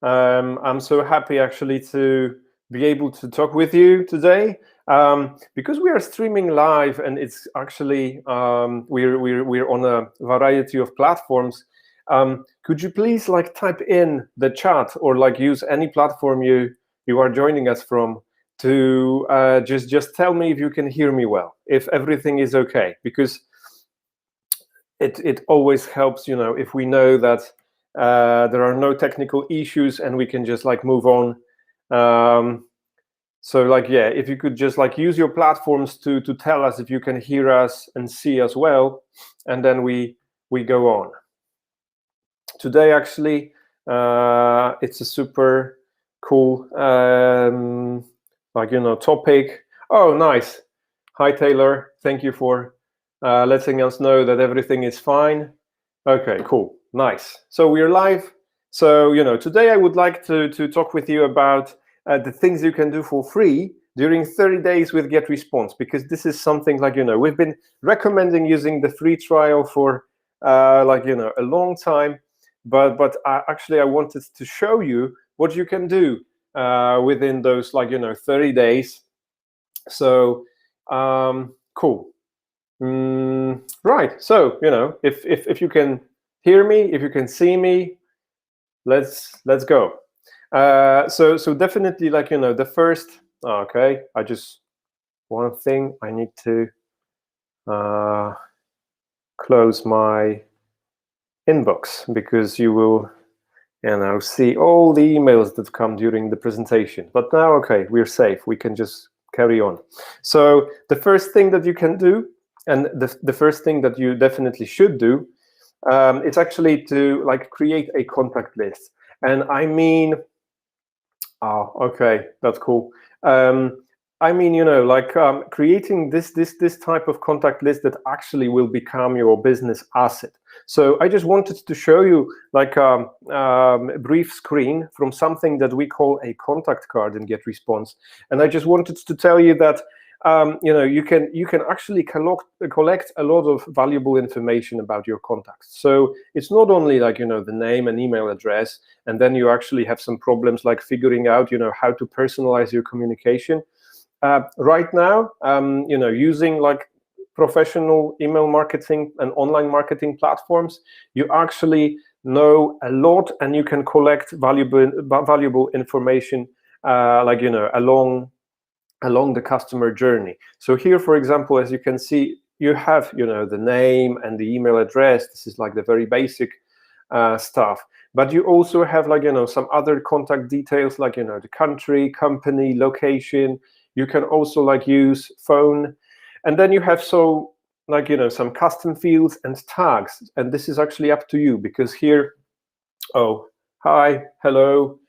I'm so happy actually to be able to talk with you today because we are streaming live, and it's actually we're on a variety of platforms. Could you please like type in the chat or like use any platform you are joining us from to just tell me if you can hear me well, if everything is okay, because it always helps, if we know that there are no technical issues and we can just like move on. So like, yeah, if you could just like use your platforms to tell us if you can hear us and see us well, and then we go on. Today, actually, it's a super cool topic. Oh, nice. Hi, Taylor. Thank you for letting us know that everything is fine. Okay, cool. Nice. So we're live. So, today I would like to talk with you about the things you can do for free during 30 days with GetResponse, because this is something like, we've been recommending using the free trial for a long time. But actually, I wanted to show you what you can do within those 30 days. So cool. Right. So if you can hear me, if you can see me, let's go. So definitely the first. Okay. One thing I need to close my inbox, because you will see all the emails that come during the presentation. But now, okay, we're safe. We can just carry on. So the first thing that you can do, and the first thing that you definitely should do, it's actually to create a contact list. And I mean, oh, okay, that's cool. I mean, creating this type of contact list that actually will become your business asset. So I just wanted to show you a brief screen from something that we call a contact card in GetResponse. And I just wanted to tell you that you can actually collect a lot of valuable information about your contacts. So it's not only the name and email address, and then you actually have some problems like figuring out how to personalize your communication. Right now, using professional email marketing and online marketing platforms, you actually know a lot, and you can collect valuable information along the customer journey. So here, for example, as you can see, you have the name and the email address. This is the very basic stuff. But you also have some other contact details, the country, company, location. You can also use phone, and then you have some custom fields and tags. And this is actually up to you, because here, oh, hi, hello,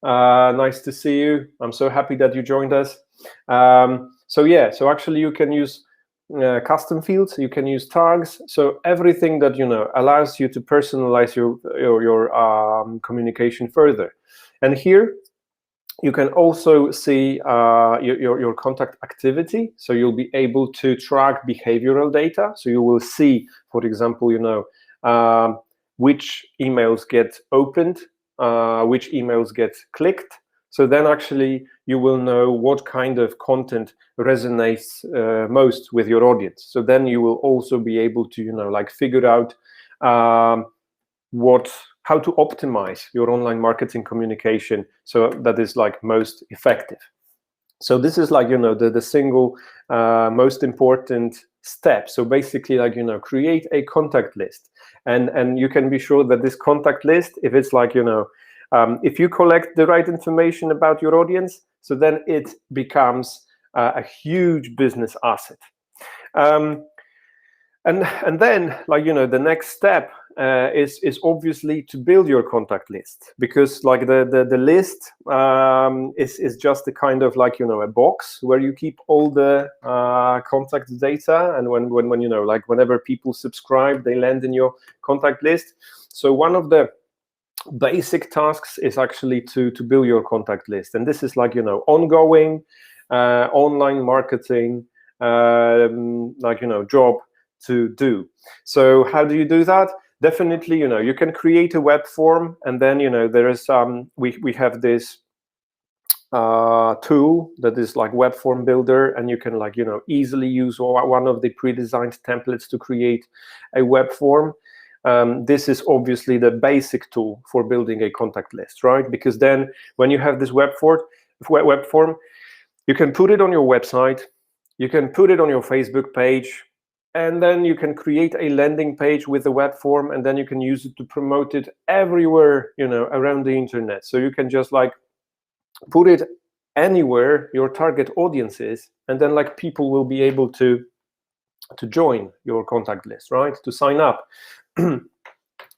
nice to see you. I'm so happy that you joined us. So yeah, so actually you can use custom fields, you can use tags. So everything that allows you to personalize your communication further. And here you can also see your contact activity. So you'll be able to track behavioral data. So you will see, for example, which emails get opened, which emails get clicked. So then actually you will know what kind of content resonates most with your audience. So then you will also be able to figure out how to optimize your online marketing communication so that is most effective. So this is the single most important step. So basically create a contact list, and you can be sure that this contact list, if it's if you collect the right information about your audience, so then it becomes a huge business asset. And then the next step is obviously to build your contact list, because the list is just a kind of a box where you keep all the contact data, and when whenever people subscribe, they land in your contact list. So one of the basic tasks is actually to build your contact list, and this is ongoing online marketing job to do. So how do you do that? definitely, you can create a web form, and then, there is we have this tool that is like web form builder, and you can like easily use one of the pre-designed templates to create a web form. This is obviously the basic tool for building a contact list, right? Because then when you have this web form, you can put it on your website, you can put it on your Facebook page, and then you can create a landing page with the web form, and then you can use it to promote it everywhere, around the internet. So you can just like put it anywhere your target audience is, and then like people will be able to join your contact list, right? To sign up.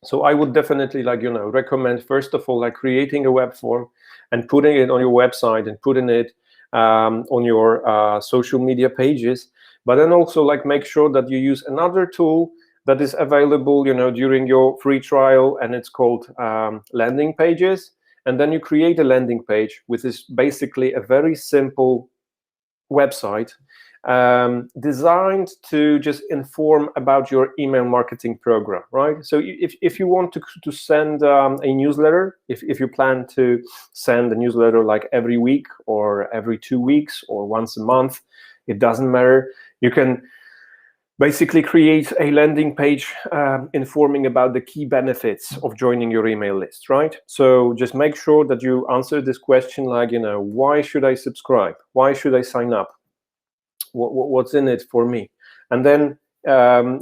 So I would definitely like recommend, first of all, like creating a web form and putting it on your website and putting it on your social media pages. But then also like make sure that you use another tool that is available during your free trial, and it's called landing pages. And then you create a landing page, which is basically a very simple website designed to just inform about your email marketing program, right? So if you want to send a newsletter, if you plan to send a newsletter like every week or every 2 weeks or once a month, it doesn't matter. You can basically create a landing page informing about the key benefits of joining your email list, right? So just make sure that you answer this question like, why should I subscribe? Why should I sign up? What's in it for me? And then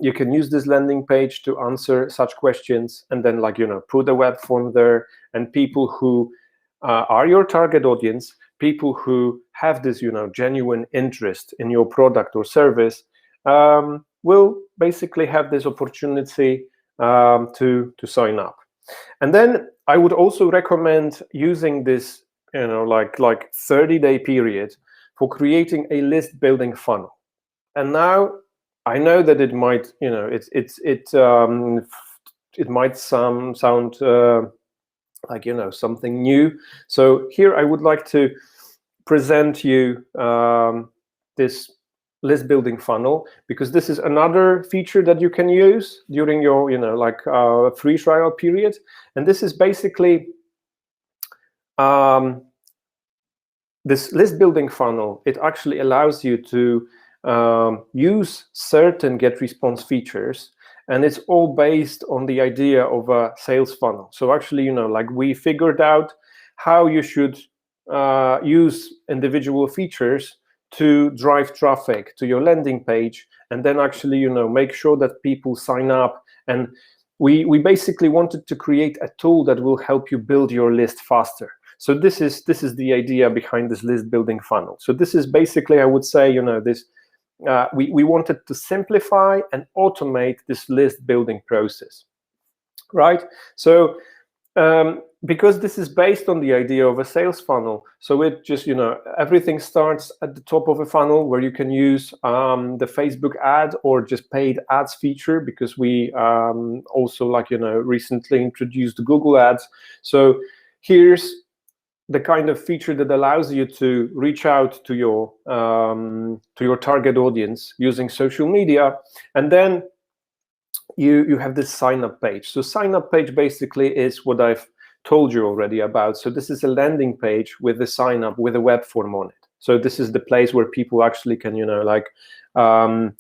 you can use this landing page to answer such questions, and then like, put a web form there, and people who are your target audience, people who have this, genuine interest in your product or service, will basically have this opportunity to sign up. And then I would also recommend using this, like 30-day period for creating a list building funnel. And now I know that it might, it might sound like something new. So here I would like to present you this list building funnel, because this is another feature that you can use during your free trial period. And this is basically this list building funnel. It actually allows you to use certain GetResponse features, and it's all based on the idea of a sales funnel. So actually, we figured out how you should use individual features to drive traffic to your landing page, and then actually, make sure that people sign up. And we basically wanted to create a tool that will help you build your list faster. So this is the idea behind this list building funnel. So this is basically, I would say, this we wanted to simplify and automate this list building process, right? So because this is based on the idea of a sales funnel, so it just, everything starts at the top of a funnel where you can use the Facebook ad or just paid ads feature, because we also recently introduced Google ads. So here's the kind of feature that allows you to reach out to your target audience using social media. And then you have this sign up page. So sign up page basically is what I've told you already about. So this is a landing page with the sign up with a web form on it. So this is the place where people actually can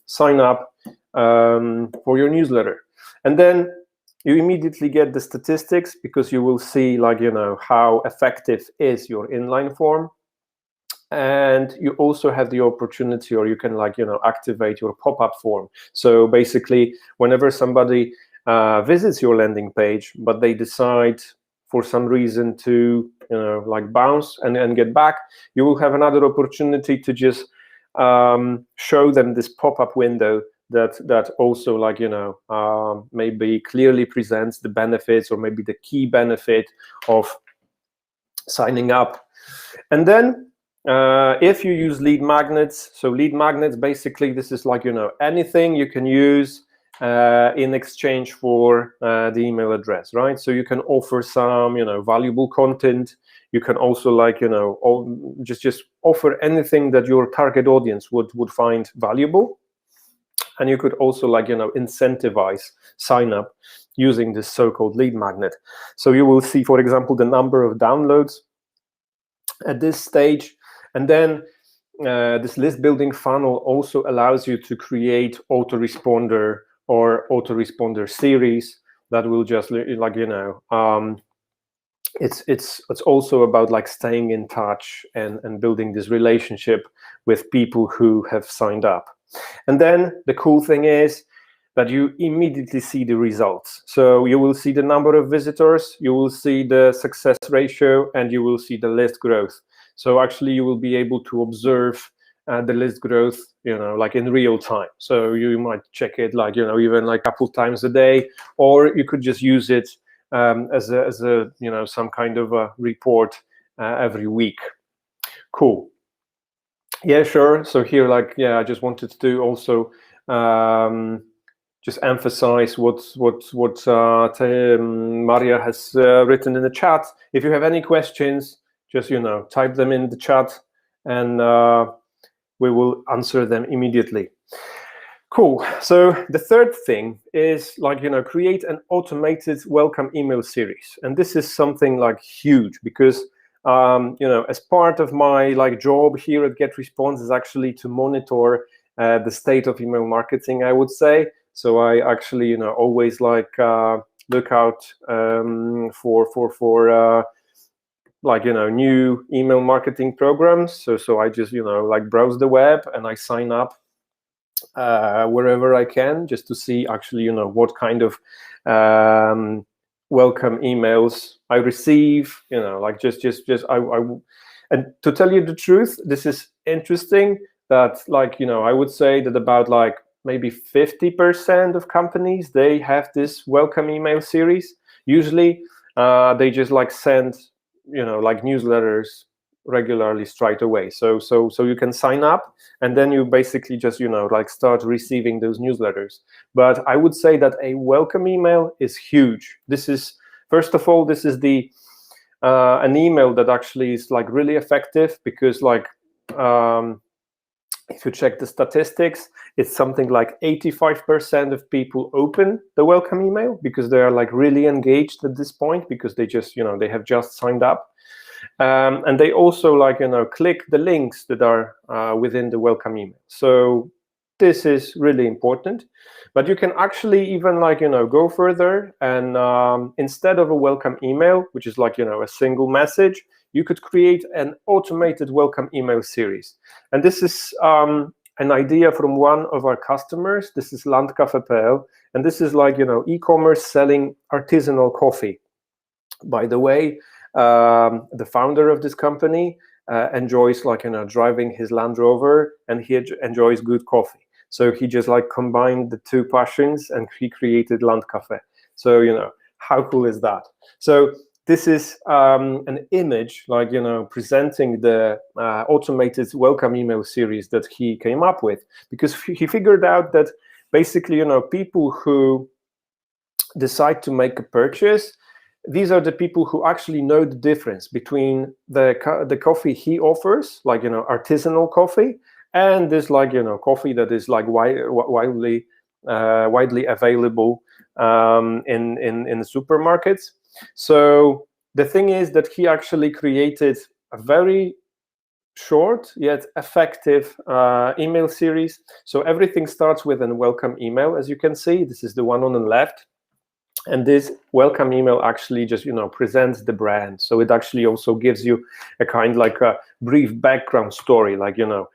sign up for your newsletter. And then you immediately get the statistics, because you will see how effective is your inline form. And you also have the opportunity, or you can activate your pop-up form. So basically, whenever somebody visits your landing page, but they decide for some reason to bounce and get back, you will have another opportunity to just show them this pop-up window that also maybe clearly presents the benefits, or maybe the key benefit of signing up. And then if you use lead magnets, so lead magnets, basically this is anything you can use in exchange for the email address, right? So you can offer some valuable content. You can also just offer anything that your target audience would find valuable. And you could also incentivize sign up using this so-called lead magnet. So you will see, for example, the number of downloads at this stage, and then this list building funnel also allows you to create autoresponder or autoresponder series that will just, like, you know, it's also about like staying in touch and building this relationship with people who have signed up. And then the cool thing is that you immediately see the results. So you will see the number of visitors, you will see the success ratio, and you will see the list growth. So actually you will be able to observe the list growth, you know, like in real time. So you might check it, like, you know, even like a couple times a day, or you could just use it as a you know, some kind of a report every week. Cool. Yeah, sure. So here, like, yeah, I just wanted to also just emphasize what Maria has written in the chat. If you have any questions, just, you know, type them in the chat, and we will answer them immediately. Cool. So the third thing is, like, you know, create an automated welcome email series, and this is something like huge, because you know, as part of my like job here at GetResponse is actually to monitor the state of email marketing, I would say. So I actually, you know, always like look out for like, you know, new email marketing programs. So I just, you know, like browse the web and I sign up wherever I can, just to see actually, you know, what kind of welcome emails I receive, you know, like just and to tell you the truth, this is interesting that, like, you know, I would say that about like maybe 50% of companies, they have this welcome email series. Usually they just like send, you know, like newsletters regularly straight away. So you can sign up and then you basically just, you know, like start receiving those newsletters. But I would say that a welcome email is huge. This is, first of all, this is the an email that actually is like really effective, because like if you check the statistics, it's something like 85% of people open the welcome email because they are like really engaged at this point, because they just, you know, they have just signed up. And they also, like, you know, click the links that are within the welcome email. So this is really important. But you can actually even, like, you know, go further, and instead of a welcome email, which is like, you know, a single message, you could create an automated welcome email series. And this is an idea from one of our customers. This is Landkafe.pl, and this is like, you know, e-commerce selling artisanal coffee. By the way, the founder of this company enjoys, like, you know, driving his Land Rover, and he enjoys good coffee. So he just like combined the two passions and he created Landkafe. So, you know, how cool is that? So this is an image, like, you know, presenting the automated welcome email series that he came up with, because he figured out that basically, you know, people who decide to make a purchase, these are the people who actually know the difference between the coffee he offers, like, you know, artisanal coffee, and this, like, you know, coffee that is like widely available in the supermarkets. So the thing is that he actually created a very short yet effective email series. So everything starts with a welcome email, as you can see. This is the one on the left. And this welcome email actually just, you know, presents the brand. So it actually also gives you a kind like a brief background story, like, you know,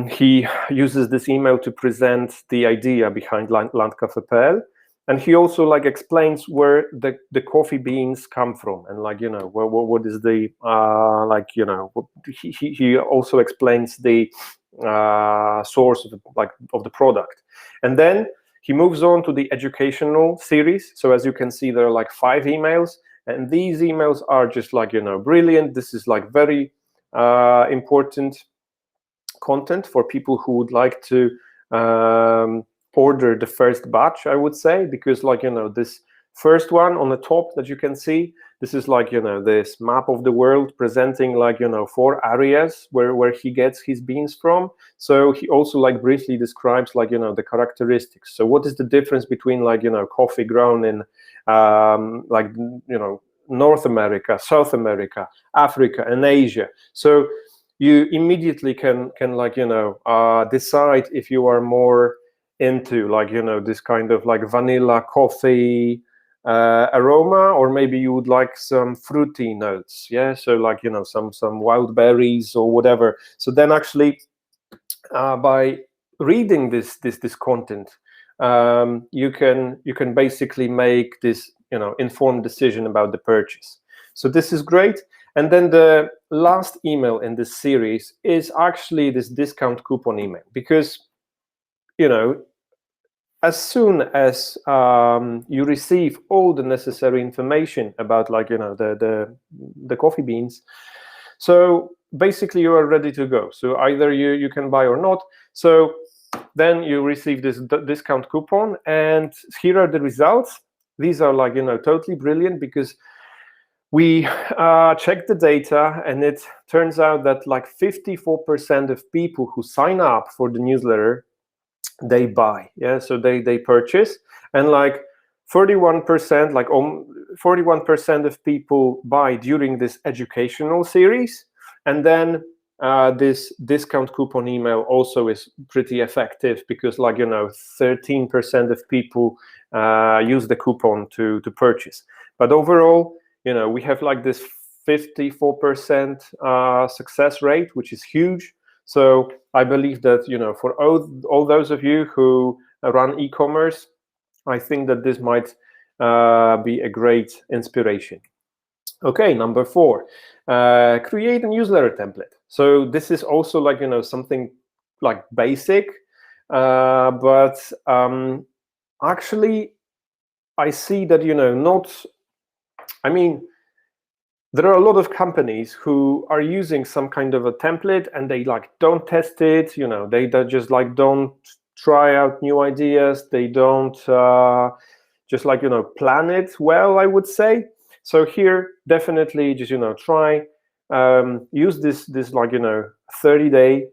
he uses this email to present the idea behind Landkafe.pl, and he also like explains where the coffee beans come from, and, like, you know, what is the like, you know, he also explains the source of the product, and then he moves on to the educational series. So as you can see, there are like 5 emails, and these emails are just, like, you know, brilliant. This is like very important content for people who would like to order the first batch, I would say, because, like, you know, this first one on the top that you can see, This is like, this map of the world presenting like, 4 areas where he gets his beans from. So he also like briefly describes like, the characteristics. So what is the difference between like, coffee grown in like, North America, South America, Africa, and Asia. So you immediately can like, decide if you are more into like, this kind of like vanilla coffee aroma, or maybe you would like some fruity notes. Yeah, so like, some wild berries or whatever. So then actually by reading this content, you can basically make this informed decision about the purchase. So this is great. And then the last email in this series is actually this discount coupon email, because as soon as you receive all the necessary information about like the coffee beans, so basically you are ready to go. So either you can buy or not. So then you receive this discount coupon, and here are the results. These are like totally brilliant, because we checked the data, and it turns out that like 54% of people who sign up for the newsletter, they buy. Yeah, so they purchase, and like 41%, like 41% of people buy during this educational series. And then this discount coupon email also is pretty effective, because like 13% of people use the coupon to purchase. But overall, we have like this 54% success rate, which is huge. So I believe that for all those of you who run e-commerce, I think that this might be a great inspiration. Okay, number 4, create a newsletter template. So this is also like something like basic, but actually I see that there are a lot of companies who are using some kind of a template, and they like don't test it. They just like don't try out new ideas. They don't just like plan it well, I would say. So here, definitely just try use this like 30-day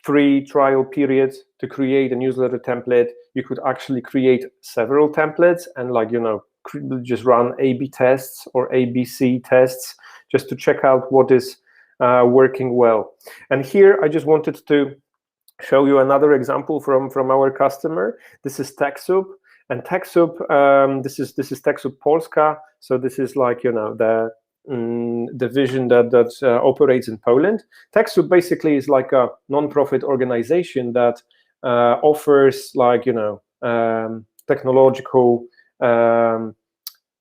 free trial period to create a newsletter template. You could actually create several templates and like just run A/B tests or ABC tests just to check out what is working well. And here I just wanted to show you another example from our customer. This is TechSoup, and TechSoup, this is TechSoup Polska. So this is like the division that operates in Poland. TechSoup basically is like a non-profit organization that offers like technological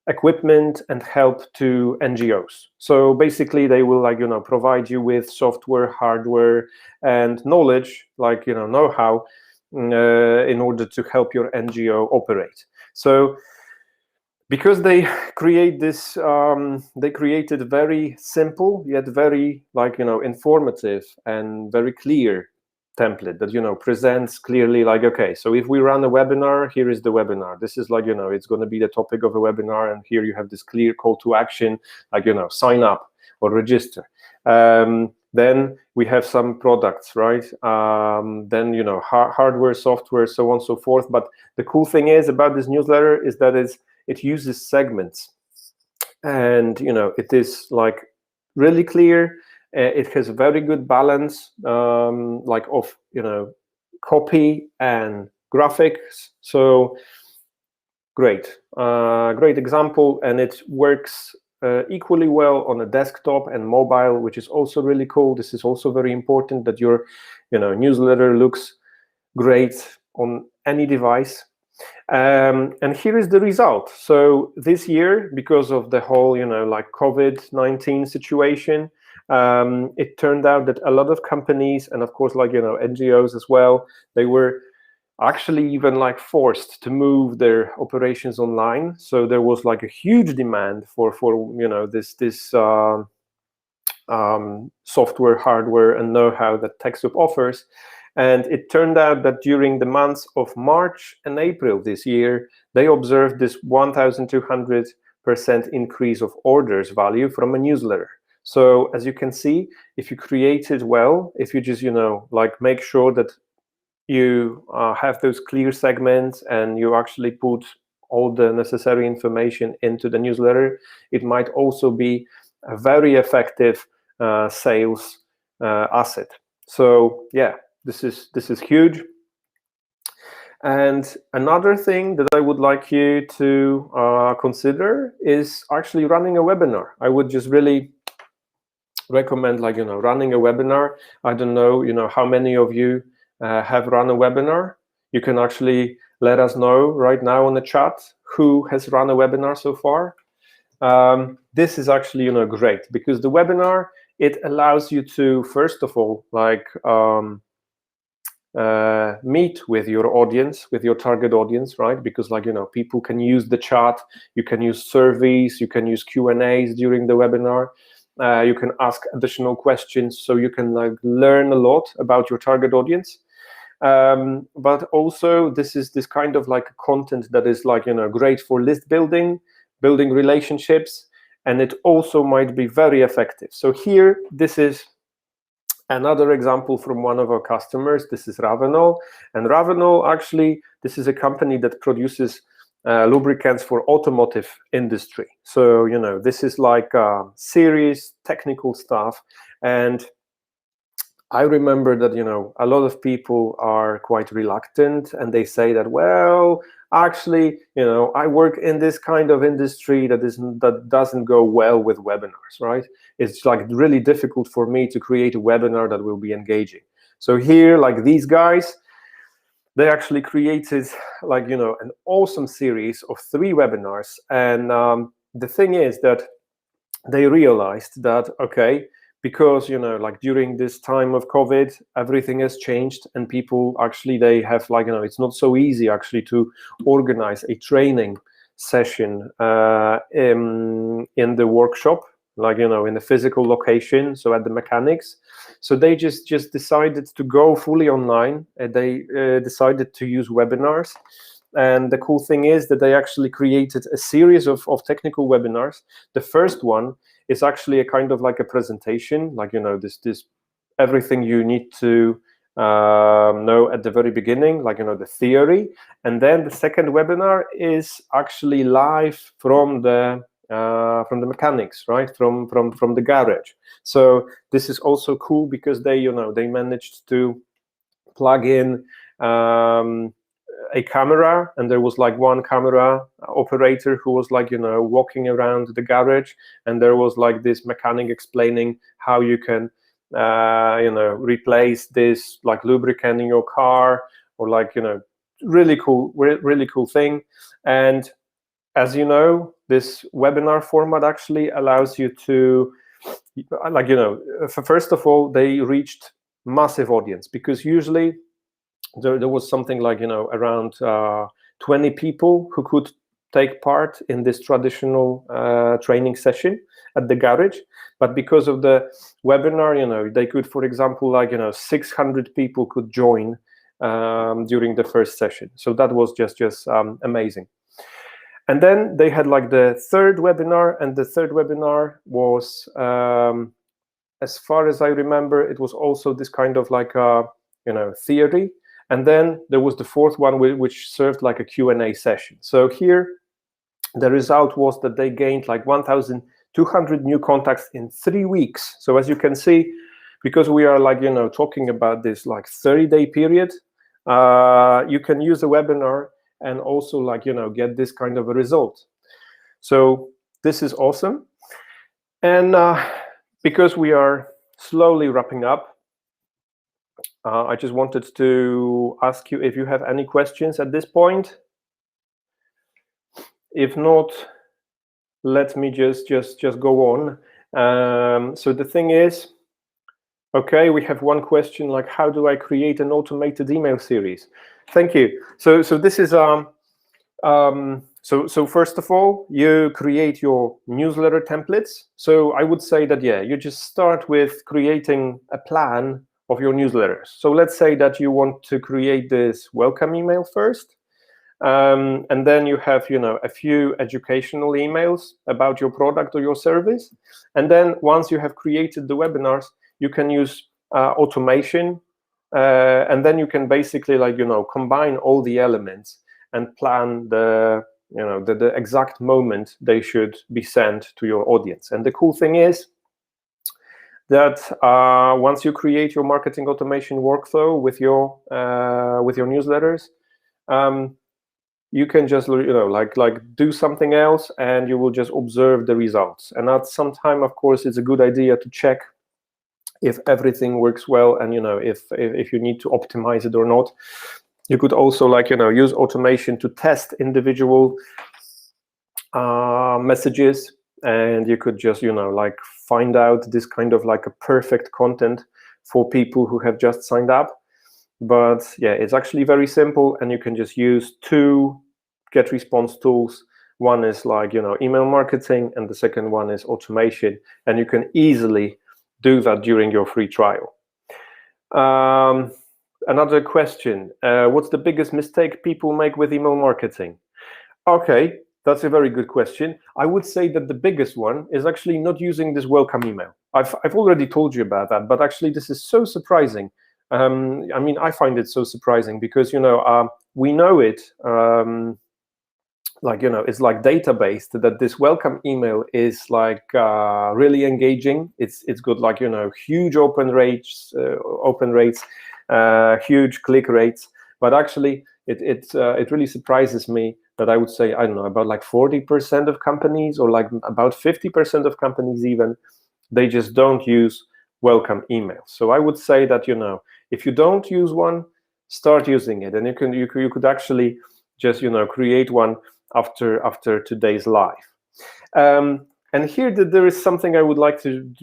equipment and help to NGOs. So basically they will like provide you with software, hardware, and knowledge, like know-how, in order to help your NGO operate. So because they create this, they created very simple yet very like informative and very clear template that presents clearly like, okay, so if we run a webinar, here is the webinar. This is like it's going to be the topic of a webinar, and here you have this clear call to action, like sign up or register. Then we have some products, right? Then hardware, software, so on and so forth. But the cool thing is about this newsletter is that it uses segments, and it is like really clear. It has a very good balance, like of copy and graphics. So great example, and it works equally well on a desktop and mobile, which is also really cool. This is also very important, that your newsletter looks great on any device. And here is the result. So this year, because of the whole like COVID-19 situation, it turned out that a lot of companies, and of course like NGOs as well, they were actually even like forced to move their operations online. So there was like a huge demand for this software, hardware, and know-how that TechSoup offers. And it turned out that during the months of March and April this year, they observed this 1,200 increase of orders value from a newsletter. So as you can see, if you create it well, if you just, like make sure that you have those clear segments and you actually put all the necessary information into the newsletter, it might also be a very effective sales asset. So yeah, this is huge. And another thing that I would like you to consider is actually running a webinar. I would just really recommend, like, running a webinar. I don't know, how many of you have run a webinar. You can actually let us know right now on the chat who has run a webinar so far. This is actually, great, because the webinar, it allows you to, first of all, like, meet with your audience, with your target audience, right? Because, like, people can use the chat, you can use surveys, you can use Q&As during the webinar, you can ask additional questions, so you can, like, learn a lot about your target audience. But also, this is this kind of like content that is, like, great for list building relationships, and it also might be very effective. So here, this is another example from one of our customers. This is Ravenol, and Ravenol, actually, this is a company that produces lubricants for automotive industry. So, this is like serious technical stuff. And I remember that, a lot of people are quite reluctant, and they say that, well, actually, I work in this kind of industry that doesn't go well with webinars, right? It's like really difficult for me to create a webinar that will be engaging. So here, like these guys, they actually created, like, an awesome series of 3 webinars. And the thing is that they realized that, okay, because, like during this time of COVID, everything has changed, and people actually, they have, like, it's not so easy actually to organize a training session in the workshop, like, in a physical location, so at the mechanics. So they just decided to go fully online, and they decided to use webinars. And the cool thing is that they actually created a series of technical webinars. The first one is actually a kind of like a presentation, like, this everything you need to know at the very beginning, like, the theory. And then the second webinar is actually live from the mechanics, right, from the garage. So this is also cool, because they they managed to plug in a camera, and there was like one camera operator who was, like, walking around the garage, and there was like this mechanic explaining how you can replace this, like, lubricant in your car, or, like, really cool thing. And as you know, this webinar format actually allows you to, like, first of all, they reached massive audience, because usually there was something like, around 20 people who could take part in this traditional training session at the garage. But because of the webinar, they could, for example, like, 600 people could join during the first session. So that was just amazing. And then they had, like, the third webinar, and the third webinar was, as far as I remember, it was also this kind of like theory. And then there was the fourth one, which served like a Q&A session. So here, the result was that they gained like 1,200 new contacts in 3 weeks. So as you can see, because we are, like, talking about this like 30-day period, you can use a webinar and also, like, get this kind of a result. So this is awesome. And because we are slowly wrapping up, I just wanted to ask you if you have any questions at this point. If not, let me just go on. So the thing is, okay, we have one question, like, how do I create an automated email series? Thank you. So this is so first of all, you create your newsletter templates. So I would say that, yeah, you just start with creating a plan of your newsletters. So let's say that you want to create this welcome email first. And then you have, a few educational emails about your product or your service. And then once you have created the webinars, you can use automation, and then you can basically combine all the elements and plan the exact moment they should be sent to your audience. And the cool thing is that once you create your marketing automation workflow with your newsletters, you can just do something else, and you will just observe the results. And at some time, of course, it's a good idea to check if everything works well, and if you need to optimize it or not. You could also use automation to test individual messages, and you could just find out this kind of a perfect content for people who have just signed up. But yeah, it's actually very simple, and you can just use 2 GetResponse tools. One is email marketing, and the second one is automation, and you can easily do that during your free trial. Another question, what's the biggest mistake people make with email marketing? Okay, that's a very good question. I would say that the biggest one is actually not using this welcome email. I've already told you about that, but actually this is so surprising. I find it so surprising because we know it, it's database that this welcome email is really engaging. It's got huge open rates, huge click rates. But actually, it really surprises me that I would say, I don't know, about 40% of companies, or about 50% of companies even, they just don't use welcome email. So I would say that if you don't use one, start using it, and you could actually just create one after today's live. And here there is something I would like to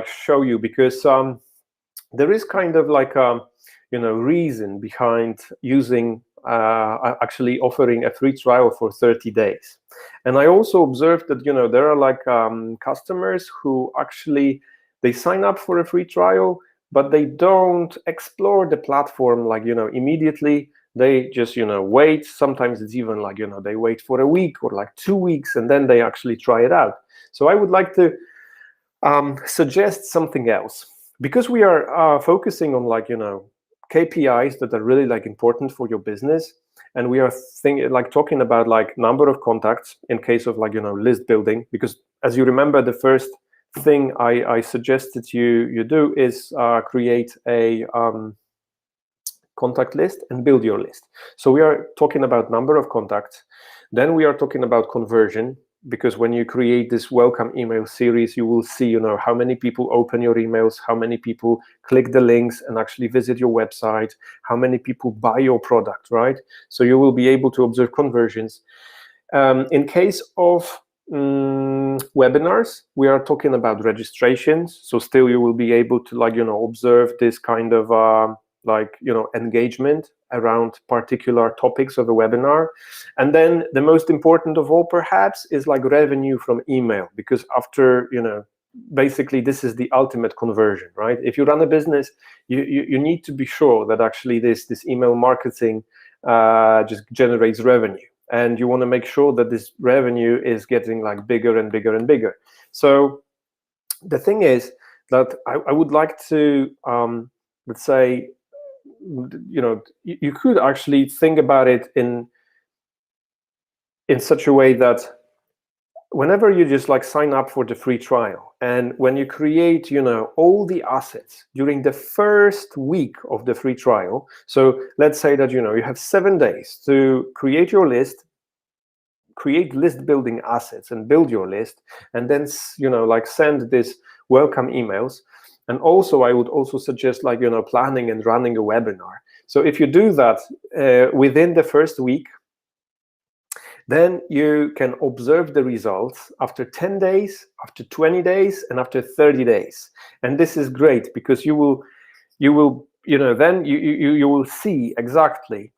show you, because there is kind of reason behind using actually offering a free trial for 30 days. And I also observed that there are customers who actually they sign up for a free trial, but they don't explore the platform immediately. They just wait. Sometimes it's even they wait for a week or 2 weeks, and then they actually try it out. So I would like to suggest something else, because we are focusing on KPIs that are really important for your business, and we are talking about number of contacts in case of list building. Because as you remember, the first thing I suggested you do is create a contact list and build your list. So we are talking about number of contacts. Then we are talking about conversion, because when you create this welcome email series, you will see how many people open your emails, how many people click the links and actually visit your website, how many people buy your product, right? So you will be able to observe conversions. In case of webinars, we are talking about registrations. So still you will be able to observe this kind of engagement around particular topics of a webinar. And then the most important of all perhaps is revenue from email, because after basically this is the ultimate conversion, right? If you run a business, you need to be sure that actually this email marketing just generates revenue, and you want to make sure that this revenue is getting bigger and bigger and bigger. So the thing is that I would like to let's say you could actually think about it in such a way that whenever you just sign up for the free trial, and when you create all the assets during the first week of the free trial, so let's say that you have 7 days to create your list, create list building assets and build your list, and then send this welcome emails. And also I would also suggest planning and running a webinar. So if you do that within the first week, then you can observe the results after 10 days, after 20 days, and after 30 days. And this is great, because you will then you will see exactly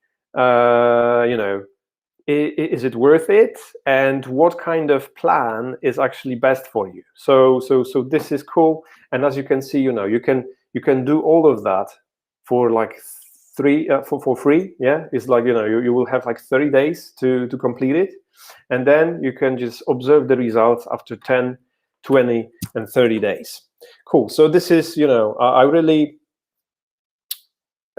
is it worth it, and what kind of plan is actually best for you. So this is cool. And as you can see, you can do all of that for for free. Yeah, it's like, you will have like 30 days to complete it, and then you can just observe the results after 10, 20, and 30 days. Cool. So this is, I really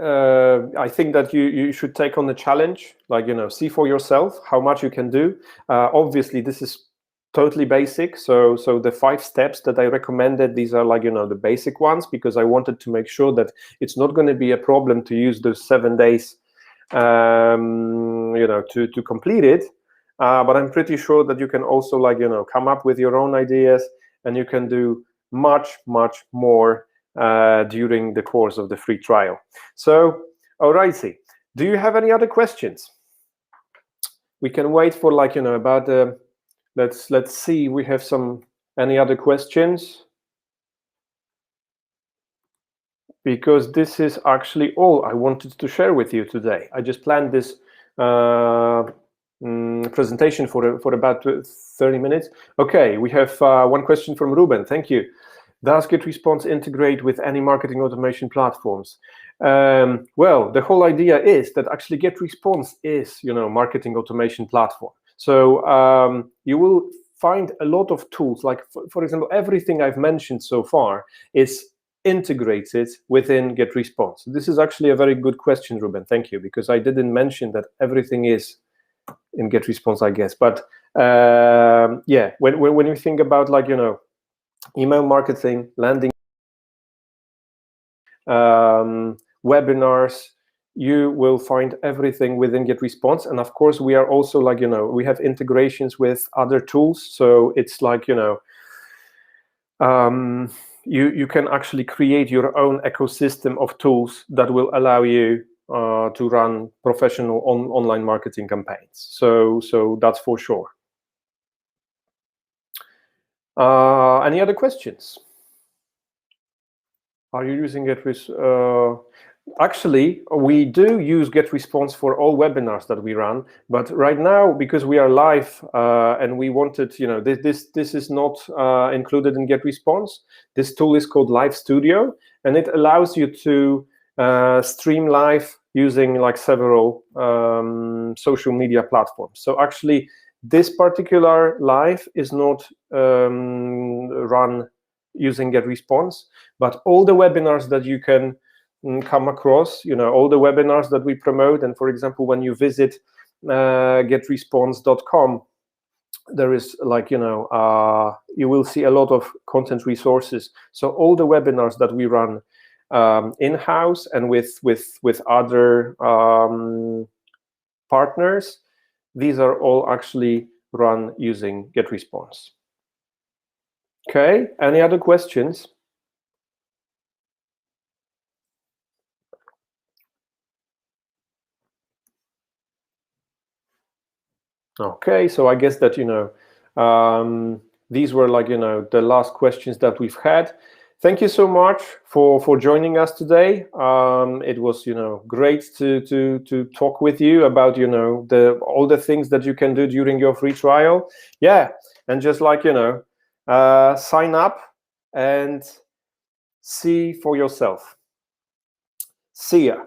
I think that you should take on the challenge, like, see for yourself how much you can do. Obviously, this is totally basic. So the 5 steps that I recommended, these are like, the basic ones, because I wanted to make sure that it's not going to be a problem to use those 7 days, to complete it. But I'm pretty sure that you can also, like, come up with your own ideas, and you can do much, much more during the course of the free trial. So, alrighty, do you have any other questions? We can wait for, like, about the, let's see, we have any other questions, because this is actually all I wanted to share with you today. I just planned this presentation for about 30 minutes. Okay, we have one question from Ruben. Thank you. Does GetResponse integrate with any marketing automation platforms? Well, the whole idea is that actually GetResponse is, marketing automation platform. So you will find a lot of tools, like, for example, everything I've mentioned so far is integrated within GetResponse. This is actually a very good question, Ruben. Thank you, because I didn't mention that everything is in GetResponse, I guess. But yeah, when you think about, like, email marketing, landing, webinars, you will find everything within GetResponse. And of course, we are also, like, we have integrations with other tools. So it's like, you can actually create your own ecosystem of tools that will allow you to run professional online marketing campaigns. So that's for sure. Any other questions? Are you using GetResponse? Actually, we do use GetResponse for all webinars that we run, but right now, because we are live and we wanted, this is not included in GetResponse. This tool is called Live Studio, and it allows you to stream live using, like, several social media platforms. So actually, this particular live is not run using GetResponse, but all the webinars that you can come across, all the webinars that we promote, and for example, when you visit getresponse.com, there is, like, you will see a lot of content resources. So all the webinars that we run in-house and with other partners, these are all actually run using GetResponse. Okay, any other questions? Okay, so I guess that, these were, like, the last questions that we've had. Thank you so much for joining us today. It was, great to talk with you about, all the things that you can do during your free trial. Yeah, and just, like, sign up and see for yourself. See ya.